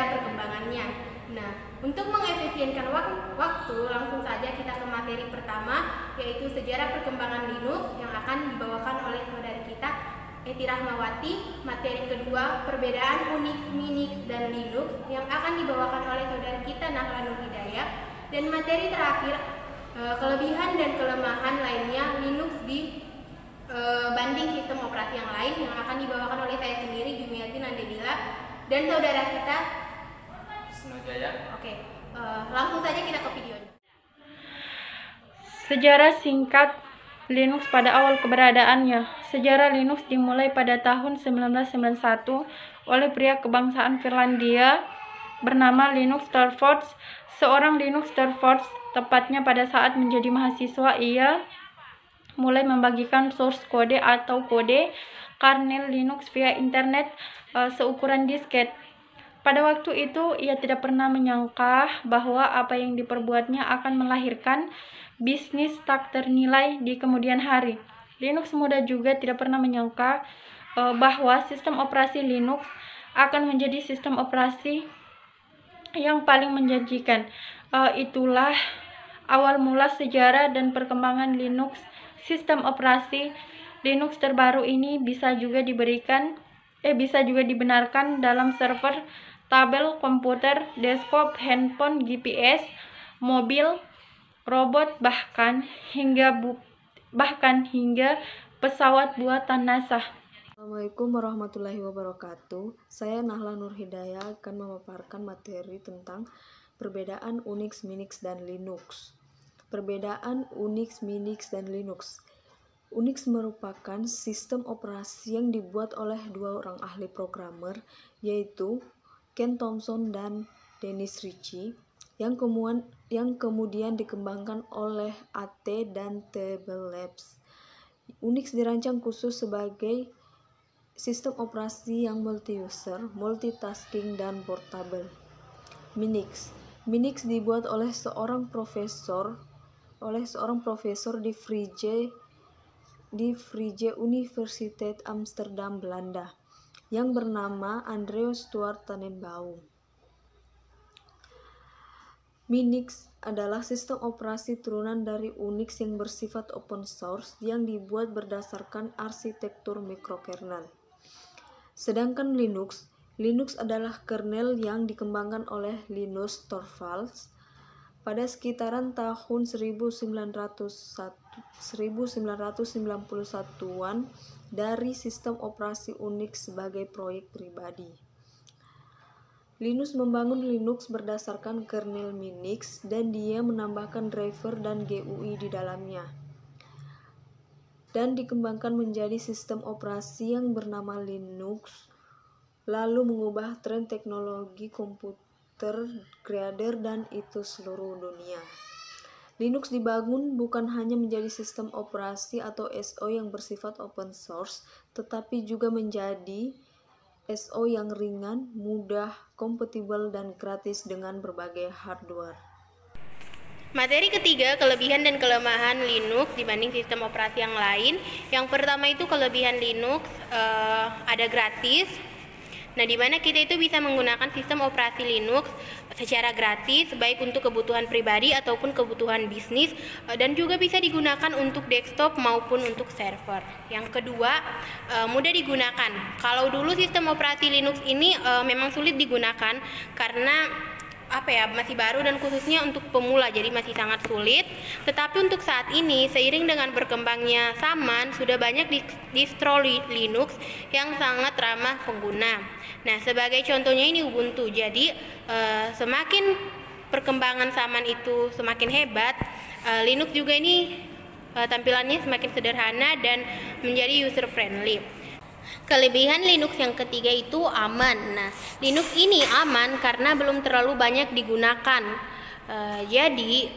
sejarah perkembangannya. Nah, untuk mengefisienkan waktu, langsung saja kita ke materi pertama, yaitu sejarah perkembangan Linux yang akan dibawakan oleh saudari kita Eti Rahmawati. Materi kedua, perbedaan Unix, Minix, dan Linux yang akan dibawakan oleh saudari kita Nahla Nur Hidayah. Dan materi terakhir, kelebihan dan kelemahan lainnya Linux banding sistem operasi yang lain yang akan dibawakan oleh saya sendiri, Jumiati Nandebila, dan saudara kita Snojaya. Oke, langsung saja kita ke videonya. Sejarah singkat Linux pada awal keberadaannya. Sejarah Linux dimulai pada tahun 1991 oleh pria kebangsaan Finlandia bernama Linus Torvalds. Seorang Linus Torvalds, tepatnya pada saat menjadi mahasiswa, ia mulai membagikan source kode atau kode kernel Linux via internet seukuran disket. Pada waktu itu, ia tidak pernah menyangka bahwa apa yang diperbuatnya akan melahirkan bisnis tak ternilai di kemudian hari. Linux muda juga tidak pernah menyangka bahwa sistem operasi Linux akan menjadi sistem operasi yang paling menjanjikan. Itulah awal mula sejarah dan perkembangan Linux. Sistem operasi Linux terbaru ini bisa juga dibenarkan dalam server, tabel komputer, desktop, handphone, GPS, mobil, robot, bahkan hingga pesawat buatan NASA. Assalamualaikum warahmatullahi wabarakatuh. Saya Nahla Nur Hidayah akan memaparkan materi tentang perbedaan Unix, Minix, dan Linux. Perbedaan Unix, Minix, dan Linux. Unix merupakan sistem operasi yang dibuat oleh dua orang ahli programmer, yaitu Ken Thompson dan Dennis Ritchie, yang kemudian dikembangkan oleh AT dan Table Labs. Unix dirancang khusus sebagai sistem operasi yang multi-user, multitasking, dan portable. Minix dibuat oleh seorang profesor di Vrije Universiteit Amsterdam, Belanda, yang bernama Andreas Stuart Tannenbaum. Minix adalah sistem operasi turunan dari Unix yang bersifat open source yang dibuat berdasarkan arsitektur mikrokernel. Sedangkan Linux adalah kernel yang dikembangkan oleh Linus Torvalds pada sekitaran tahun 1991-an dari sistem operasi Unix sebagai proyek pribadi. Linus membangun Linux berdasarkan kernel Minix dan dia menambahkan driver dan GUI di dalamnya, dan dikembangkan menjadi sistem operasi yang bernama Linux, lalu mengubah tren teknologi komputer grader dan itu seluruh dunia. Linux dibangun bukan hanya menjadi sistem operasi atau SO yang bersifat open source, tetapi juga menjadi SO yang ringan, mudah, kompatibel, dan gratis dengan berbagai hardware. Materi ketiga, kelebihan dan kelemahan Linux dibanding sistem operasi yang lain. Yang pertama itu kelebihan Linux ada gratis. Nah, di mana kita itu bisa menggunakan sistem operasi Linux secara gratis, baik untuk kebutuhan pribadi ataupun kebutuhan bisnis, dan juga bisa digunakan untuk desktop maupun untuk server. Yang kedua, mudah digunakan. Kalau dulu sistem operasi Linux ini memang sulit digunakan karena masih baru dan khususnya untuk pemula, jadi masih sangat sulit. Tetapi untuk saat ini, seiring dengan berkembangnya zaman, sudah banyak distro Linux yang sangat ramah pengguna. Nah, sebagai contohnya ini Ubuntu. Jadi semakin perkembangan zaman itu semakin hebat, Linux juga ini tampilannya semakin sederhana dan menjadi user friendly. Kelebihan Linux yang ketiga itu aman. Nah, Linux ini aman karena belum terlalu banyak digunakan. Jadi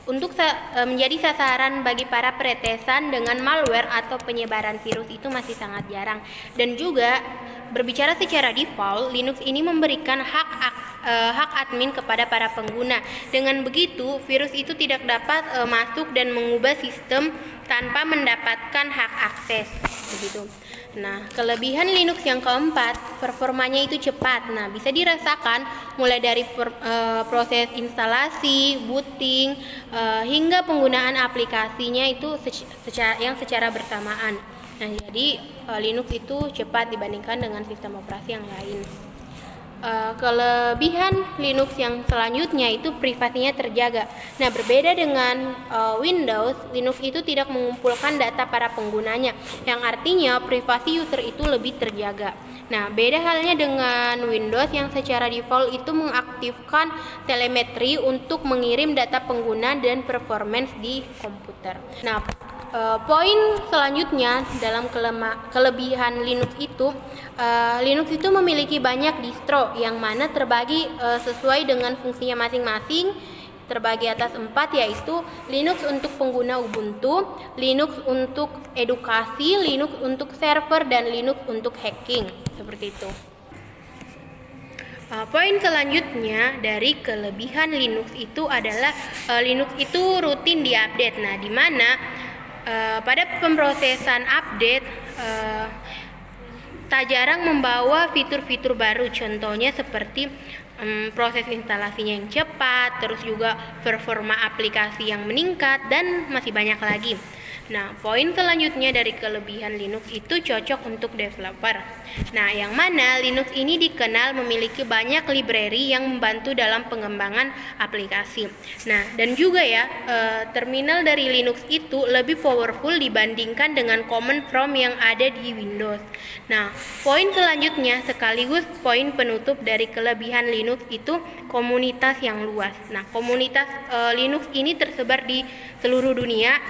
untuk menjadi sasaran bagi para peretesan dengan malware atau penyebaran virus itu masih sangat jarang. Dan juga berbicara secara default, Linux ini memberikan hak admin kepada para pengguna. Dengan begitu, virus itu tidak dapat masuk dan mengubah sistem tanpa mendapatkan hak akses. Begitu. Nah, kelebihan Linux yang keempat, performanya itu cepat. Nah, bisa dirasakan mulai dari proses instalasi, booting, hingga penggunaan aplikasinya itu secara bersamaan. Nah, jadi Linux itu cepat dibandingkan dengan sistem operasi yang lain. Kelebihan Linux yang selanjutnya itu privasinya terjaga. Nah, berbeda dengan Windows, Linux itu tidak mengumpulkan data para penggunanya, yang artinya privasi user itu lebih terjaga. Nah, beda halnya dengan Windows yang secara default itu mengaktifkan telemetri untuk mengirim data pengguna dan performance di komputer. Nah, poin selanjutnya dalam kelebihan Linux itu memiliki banyak distro yang mana terbagi sesuai dengan fungsinya masing-masing, terbagi atas 4, yaitu Linux untuk pengguna Ubuntu, Linux untuk edukasi, Linux untuk server, dan Linux untuk hacking, seperti itu. Poin selanjutnya dari kelebihan Linux itu adalah Linux itu rutin diupdate. Nah, di mana pada pemrosesan update tak jarang membawa fitur-fitur baru, contohnya seperti proses instalasinya yang cepat, terus juga performa aplikasi yang meningkat, dan masih banyak lagi. Nah, poin selanjutnya dari kelebihan Linux itu cocok untuk developer. Nah, yang mana Linux ini dikenal memiliki banyak library yang membantu dalam pengembangan aplikasi. Nah, dan juga ya, terminal dari Linux itu lebih powerful dibandingkan dengan command prompt yang ada di Windows. Nah, poin selanjutnya sekaligus poin penutup dari kelebihan Linux itu komunitas yang luas. Nah, komunitas Linux ini tersebar di seluruh dunia.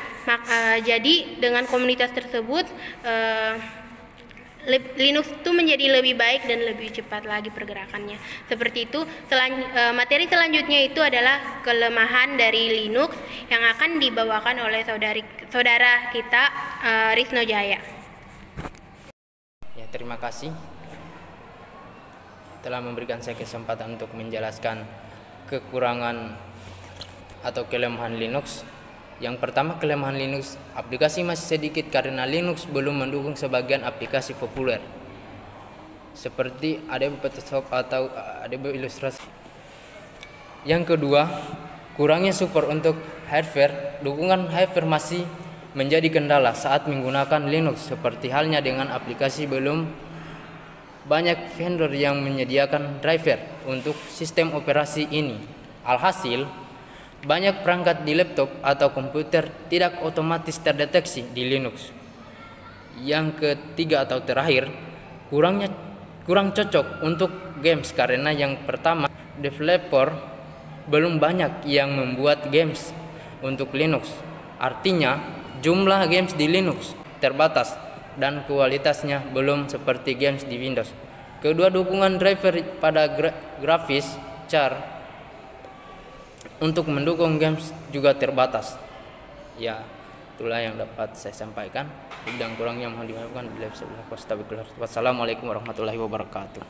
Jadi dengan komunitas tersebut Linux itu menjadi lebih baik dan lebih cepat lagi pergerakannya. Seperti itu. Materi selanjutnya itu adalah kelemahan dari Linux yang akan dibawakan oleh saudara kita Risno Jaya. Ya, terima kasih telah memberikan saya kesempatan untuk menjelaskan kekurangan atau kelemahan Linux. Yang pertama, kelemahan Linux, aplikasi masih sedikit karena Linux belum mendukung sebagian aplikasi populer seperti Adobe Photoshop atau Adobe Illustrator. Yang kedua, kurangnya support untuk hardware. Dukungan hardware masih menjadi kendala saat menggunakan Linux, seperti halnya dengan aplikasi belum banyak vendor yang menyediakan driver untuk sistem operasi ini. Alhasil, banyak perangkat di laptop atau komputer tidak otomatis terdeteksi di Linux. Yang ketiga atau terakhir, kurang cocok untuk games karena yang pertama, developer belum banyak yang membuat games untuk Linux. Artinya, jumlah games di Linux terbatas dan kualitasnya belum seperti games di Windows. Kedua, dukungan driver pada grafis char untuk mendukung games juga terbatas. Ya, itulah yang dapat saya sampaikan. Dan kurangnya mohon dimaafkan. Wassalamualaikum warahmatullahi wabarakatuh.